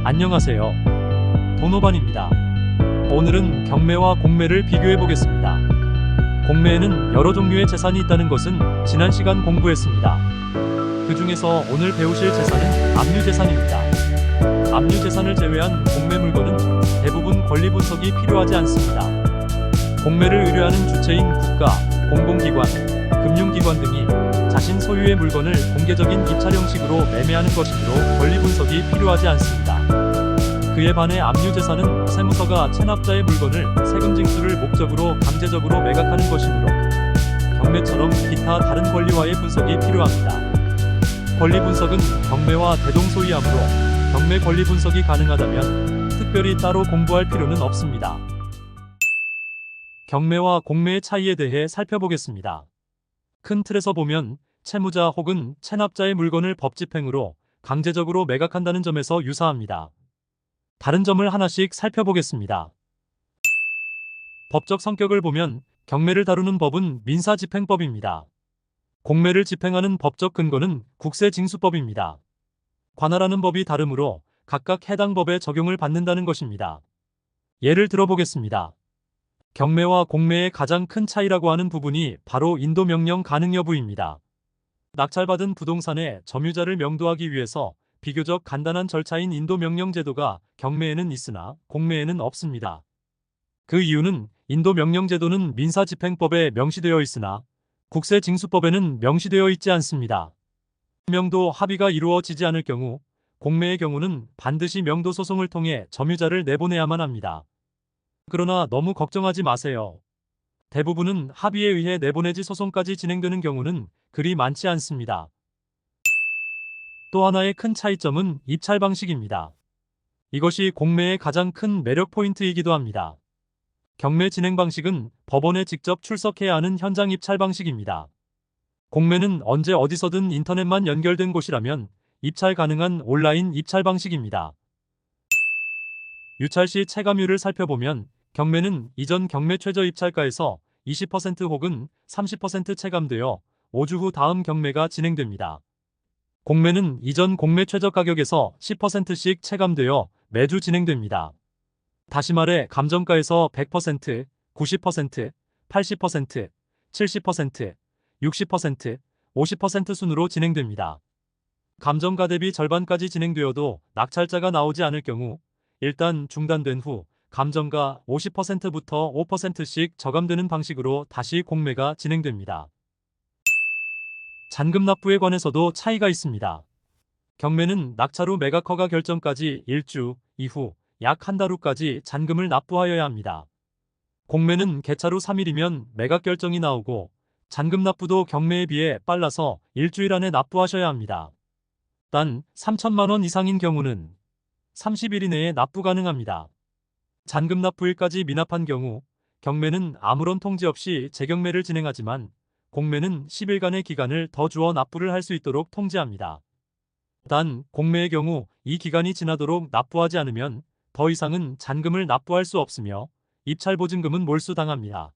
안녕하세요. 도노반입니다. 오늘은 경매와 공매를 비교해 보겠습니다. 공매에는 여러 종류의 재산이 있다는 것은 지난 시간 공부했습니다. 그 중에서 오늘 배우실 재산은 압류재산입니다. 압류재산을 제외한 공매 물건은 대부분 권리 분석이 필요하지 않습니다. 공매를 의뢰하는 주체인 국가, 공공기관, 금융기관 등이 자신 소유의 물건을 공개적인 입찰 형식으로 매매하는 것이므로 권리 분석이 필요하지 않습니다. 그에 반해 압류재산은 세무서가 체납자의 물건을 세금 징수를 목적으로 강제적으로 매각하는 것이므로 경매처럼 기타 다른 권리와의 분석이 필요합니다. 권리 분석은 경매와 대동소이하므로 경매 권리 분석이 가능하다면 특별히 따로 공부할 필요는 없습니다. 경매와 공매의 차이에 대해 살펴보겠습니다. 큰 틀에서 보면 채무자 혹은 체납자의 물건을 법집행으로 강제적으로 매각한다는 점에서 유사합니다. 다른 점을 하나씩 살펴보겠습니다. 법적 성격을 보면 경매를 다루는 법은 민사집행법입니다. 공매를 집행하는 법적 근거는 국세징수법입니다. 관할하는 법이 다르므로 각각 해당 법에 적용을 받는다는 것입니다. 예를 들어보겠습니다. 경매와 공매의 가장 큰 차이라고 하는 부분이 바로 인도명령 가능 여부입니다. 낙찰받은 부동산의 점유자를 명도하기 위해서 비교적 간단한 절차인 인도명령 제도가 경매에는 있으나 공매에는 없습니다. 그 이유는 인도명령 제도는 민사집행법에 명시되어 있으나 국세징수법에는 명시되어 있지 않습니다. 명도 합의가 이루어지지 않을 경우 공매의 경우는 반드시 명도 소송을 통해 점유자를 내보내야만 합니다. 그러나 너무 걱정하지 마세요. 대부분은 합의에 의해 내보내지 소송까지 진행되는 경우는 그리 많지 않습니다. 또 하나의 큰 차이점은 입찰 방식입니다. 이것이 공매의 가장 큰 매력 포인트이기도 합니다. 경매 진행 방식은 법원에 직접 출석해야 하는 현장 입찰 방식입니다. 공매는 언제 어디서든 인터넷만 연결된 곳이라면 입찰 가능한 온라인 입찰 방식입니다. 유찰 시 체감률을 살펴보면 경매는 이전 경매 최저 입찰가에서 20% 혹은 30% 체감되어 5주 후 다음 경매가 진행됩니다. 공매는 이전 공매 최저 가격에서 10%씩 체감되어 매주 진행됩니다. 다시 말해 감정가에서 100%, 90%, 80%, 70%, 60%, 50% 순으로 진행됩니다. 감정가 대비 절반까지 진행되어도 낙찰자가 나오지 않을 경우 일단 중단된 후 감정가 50%부터 5%씩 저감되는 방식으로 다시 공매가 진행됩니다. 잔금 납부에 관해서도 차이가 있습니다. 경매는 낙찰 후 매각 허가 결정까지 1주 이후 약 한 달 후까지 잔금을 납부하여야 합니다. 공매는 개찰 후 3일이면 매각 결정이 나오고 잔금 납부도 경매에 비해 빨라서 일주일 안에 납부하셔야 합니다. 단 3천만 원 이상인 경우는 30일 이내에 납부 가능합니다. 잔금 납부일까지 미납한 경우 경매는 아무런 통지 없이 재경매를 진행하지만 공매는 10일간의 기간을 더 주어 납부를 할 수 있도록 통지합니다. 단 공매의 경우 이 기간이 지나도록 납부하지 않으면 더 이상은 잔금을 납부할 수 없으며 입찰보증금은 몰수당합니다.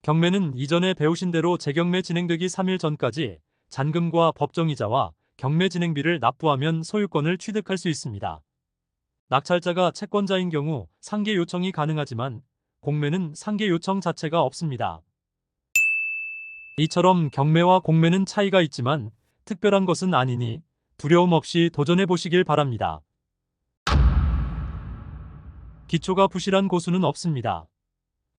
경매는 이전에 배우신 대로 재경매 진행되기 3일 전까지 잔금과 법정이자와 경매 진행비를 납부하면 소유권을 취득할 수 있습니다. 낙찰자가 채권자인 경우 상계 요청이 가능하지만 공매는 상계 요청 자체가 없습니다. 이처럼 경매와 공매는 차이가 있지만 특별한 것은 아니니 두려움 없이 도전해 보시길 바랍니다. 기초가 부실한 고수는 없습니다.